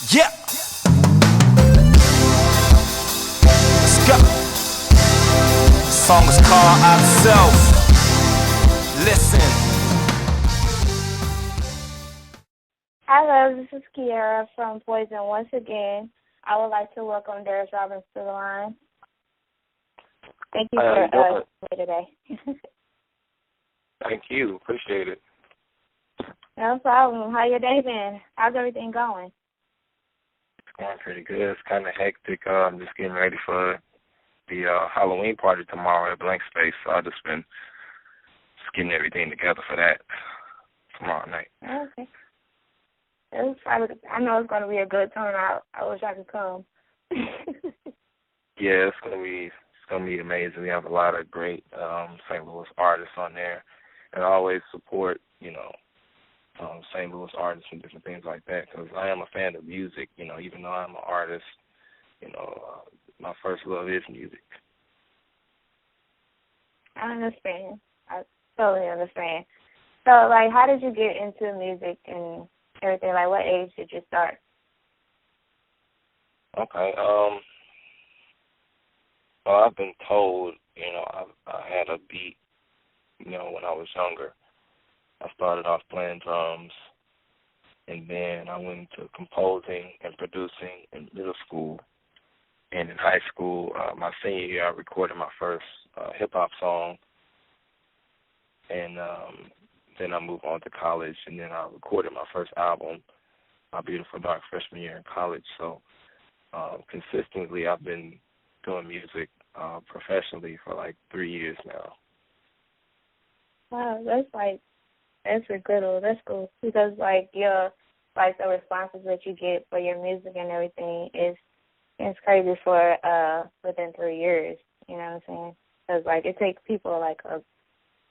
Yeah, let's go. The song is called Ourselves. Listen. Hello, this is Kiara from Poison. Once again, I would like to welcome Darris Robins to the line. Thank you for joining me today. Thank you. Appreciate it. No problem. How your day been? How's everything going? It's going pretty good. It's kind of hectic. I'm just getting ready for the Halloween party tomorrow at Blank Space, so I've just been getting everything together for that tomorrow night. Okay. I know it's going to be a good turnout. I wish I could come. Yeah, it's gonna be amazing. We have a lot of great St. Louis artists on there, and I always support St. Louis artists and different things like that because I am a fan of music. Even though I'm an artist, my first love is music. I understand. I totally understand. So, how did you get into music and everything? What age did you start? Okay. Well, I've been told, I had a beat, when I was younger. I started off playing drums, and then I went into composing and producing in middle school. And in high school, my senior year, I recorded my first hip-hop song. And then I moved on to college, and then I recorded my first album, My Beautiful Dark, freshman year in college. So consistently, I've been doing music professionally for 3 years now. Wow, that's good. That's cool because the responses that you get for your music and everything it's crazy for within 3 years. You know what I'm saying? Because it takes people a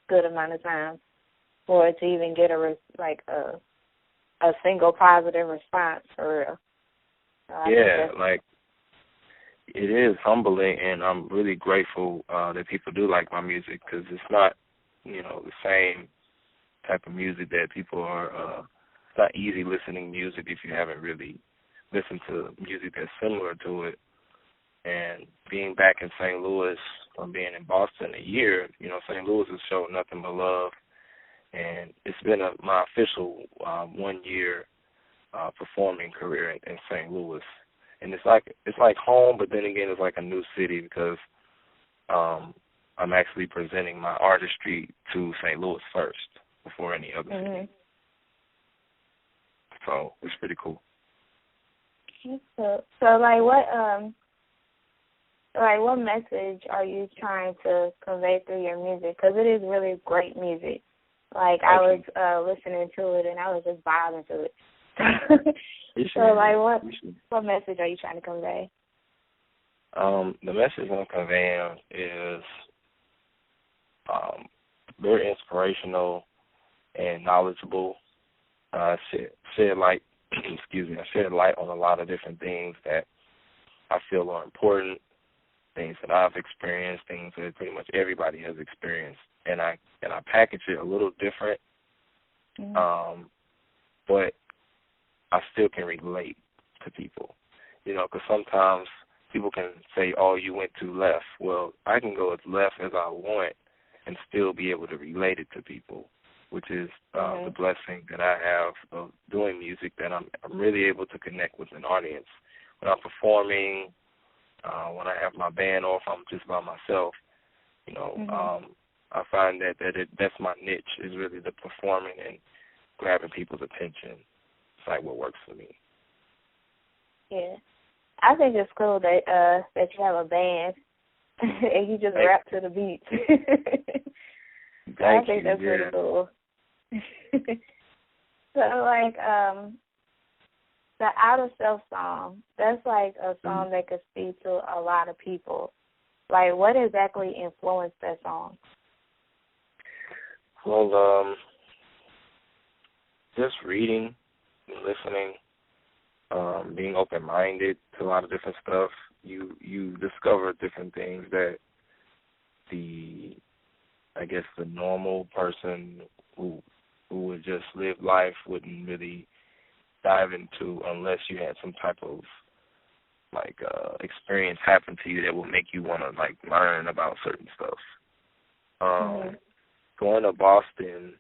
good amount of time for it to even get a single positive response for real. So it is humbling, and I'm really grateful that people do like my music because it's not, the same type of music that people are. It's not easy listening music if you haven't really listened to music that's similar to it. And being back in St. Louis from being in Boston a year, St. Louis has shown nothing but love, and it's been my official 1 year performing career in St. Louis. And it's like home, but then again, it's like a new city because I'm actually presenting my artistry to St. Louis first before any other city. So it's pretty cool. So what message are you trying to convey through your music? Because it is really great music. I was listening to it and I was just vibing to it. What message are you trying to convey? The message I'm conveying is very inspirational and knowledgeable. Shed light, I shed light on a lot of different things that I feel are important, things that I've experienced, things that pretty much everybody has experienced, and I package it a little different, but I still can relate to people, because sometimes people can say, oh, you went too left. Well, I can go as left as I want and still be able to relate it to people, which is the blessing that I have of doing music, that I'm really able to connect with an audience. When I'm performing, when I have my band or if I'm just by myself, I find that's my niche, is really the performing and grabbing people's attention. It's what works for me. Yeah. I think it's cool that you have a band and you just rap to the beat. I think that's pretty cool. So, the Out of Self song, that's a song that could speak to a lot of people. What exactly influenced that song? Well, just reading, listening, being open-minded to a lot of different stuff, you discover different things that the normal person who would just live life wouldn't really dive into unless you had some type of like experience happen to you that will make you want to like learn about certain stuff. Going to Boston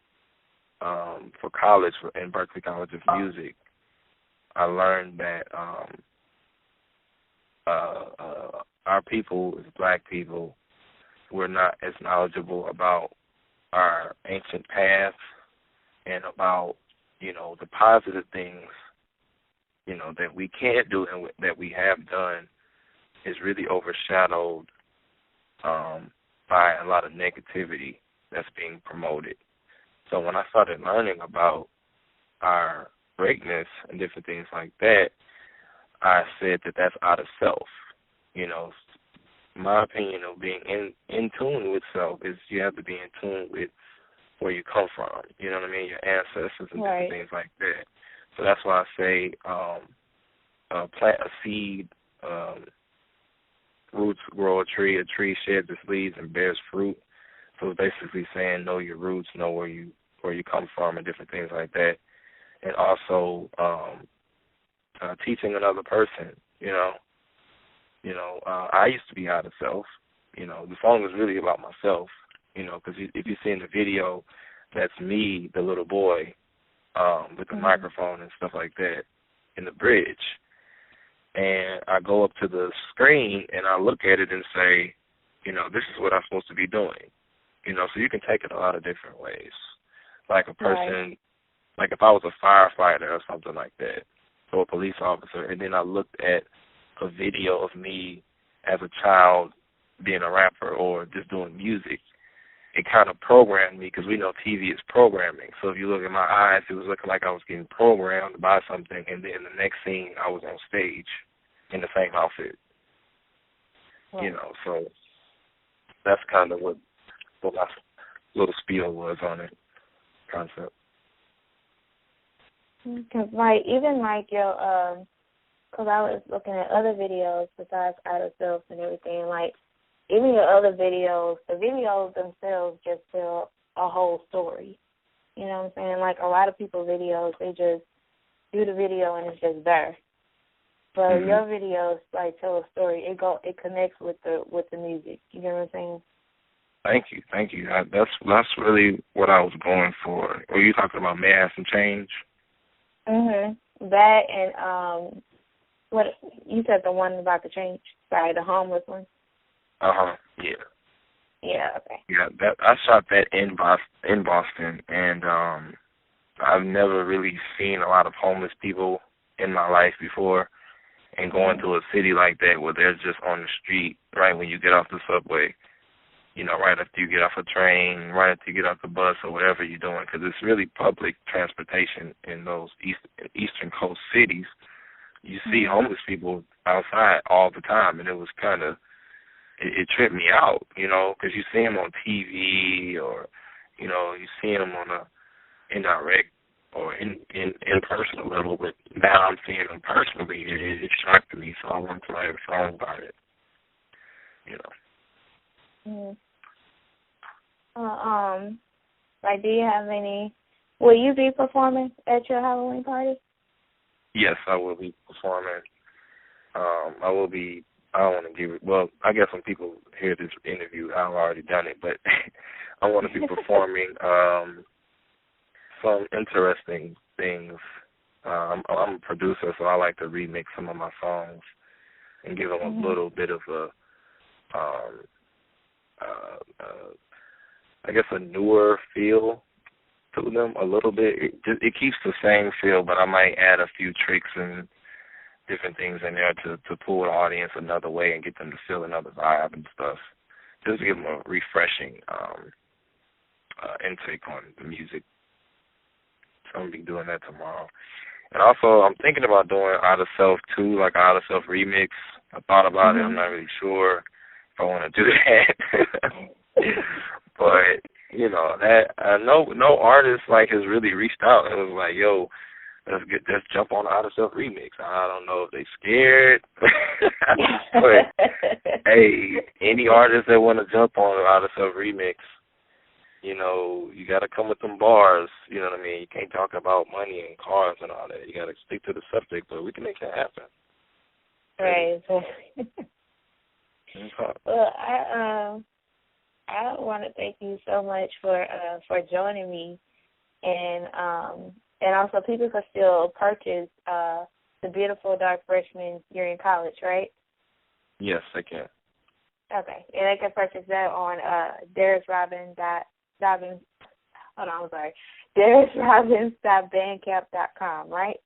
for college in Berklee College of Music, I learned that our people, as Black people, we're not as knowledgeable about our ancient past and about, you know, the positive things, you know, that we can't do and that we have done is really overshadowed by a lot of negativity that's being promoted. So when I started learning about our greatness and different things like that, I said that that's out of self. You know, my opinion of being in tune with self is you have to be in tune with where you come from. You know what I mean? Your ancestors and different things like that. So that's why I say plant a seed, roots grow a tree sheds its leaves and bears fruit. So it's basically saying know your roots, know where you come from and different things like that. And also teaching another person, you know. I used to be out of self. You know, the song is really about myself, you know, because if you see in the video, that's me, the little boy, with the microphone and stuff like that in the bridge. And I go up to the screen and I look at it and say, you know, this is what I'm supposed to be doing. You know, so you can take it a lot of different ways. Like a person, like if I was a firefighter or something like that, or a police officer, and then I looked at a video of me as a child being a rapper or just doing music, it kind of programmed me because we know TV is programming. So if you look at my eyes, it was looking like I was getting programmed by something, and then the next scene I was on stage in the same outfit. You know, so that's kind of what my little spiel was on it, concept. Cause like even like your cause I was looking at other videos besides Out of Self and everything. Like even your other videos, the videos themselves just tell a whole story. You know what I'm saying? Like a lot of people's videos, they just do the video and it's just there. But your videos like tell a story. It connects with the music. You know what I'm saying? Thank you. That's really what I was going for. Were you talking about May I Have Some Change? That and what you said, the one about the change. Sorry, the homeless one. Yeah. Yeah. Okay. Yeah. That I shot that in Boston, and I've never really seen a lot of homeless people in my life before. And going to a city like that where they're just on the street right when you get off the subway. You know, right after you get off a train, right after you get off the bus or whatever you're doing, because it's really public transportation in those eastern coast cities. You see homeless people outside all the time, and it was kind of, it tripped me out, you know, because you see them on TV or, you know, you see them on a indirect or in personal level, but now I'm seeing them personally. It shocked me, so I wanted to write a song about it, you know. Like, do you have any? Will you be performing at your Halloween party? Yes, I will be performing. I will be. I don't want to give it. Well, I guess when people hear this interview, I've already done it, but I want to be performing some interesting things. I'm a producer, so I like to remix some of my songs and give them a little bit of a I guess a newer feel to them a little bit. It keeps the same feel, but I might add a few tricks and different things in there to pull the audience another way and get them to feel another vibe and stuff. Just to give them a refreshing intake on the music. So I'm going to be doing that tomorrow. And also, I'm thinking about doing Out of Self too, like Out of Self remix. I thought about it. I'm not really sure if I want to do that. But, you know, that no artist like has really reached out and was like, yo, let's jump on Out of Self remix. I don't know if they scared. But hey, any artist that want to jump on Out of Self remix, you know, you got to come with them bars. You know what I mean? You can't talk about money and cars and all that. You got to stick to the subject, but we can make it happen. Right. Okay. Well, I want to thank you so much for joining me, and also people can still purchase the beautiful Dark Freshman. You're in college, right? Yes, I can. Okay, and they can purchase that on Darris Robins. DarrisRobins.bandcamp.com, right?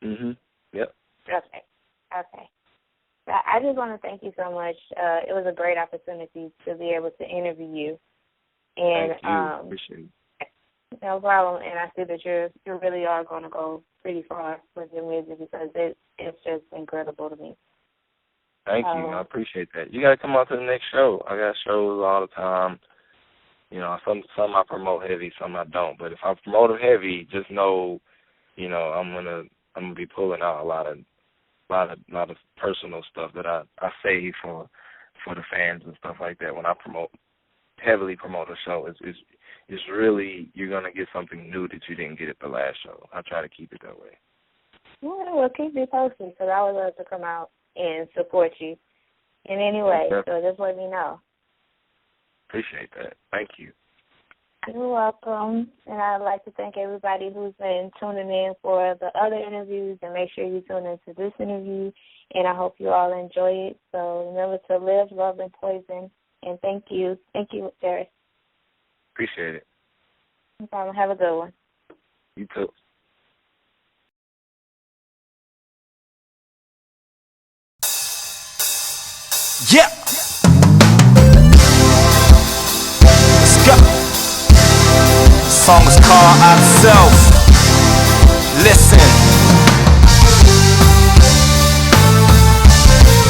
Mhm. Yep. Okay. I just want to thank you so much. It was a great opportunity to be able to interview you. And thank you. Appreciate it. No problem. And I see that you really are going to go pretty far with your music because it's just incredible to me. Thank you. I appreciate that. You got to come out to the next show. I got shows all the time. You know, some I promote heavy, some I don't. But if I promote them heavy, just know, you know, I'm gonna be pulling out a lot of personal stuff that I save for the fans and stuff like that. When I heavily promote a show, it's really, you're gonna get something new that you didn't get at the last show. I try to keep it that way. Yeah, well, keep me posted because I would love to come out and support you in any way. Okay. So just let me know. Appreciate that. Thank you. You're welcome. And I'd like to thank everybody who's been tuning in for the other interviews, and make sure you tune into this interview. And I hope you all enjoy it. So remember to live, love, and poison. And thank you. Thank you, Darris. Appreciate it. No problem. Have a good one. You too. Yeah. Let's go. The song is called Out of Self. Listen.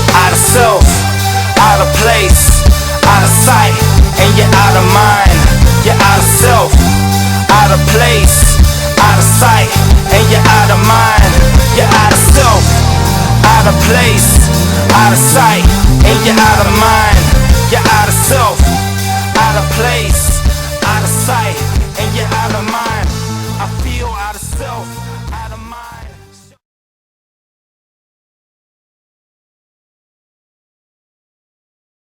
Out of self, out of place, out of sight, and you're out of mind. You're out of self, out of place, out of sight, and you're out of mind. You're out of self, out of place, out of sight, and you're out of mind. You're out of self, out of place.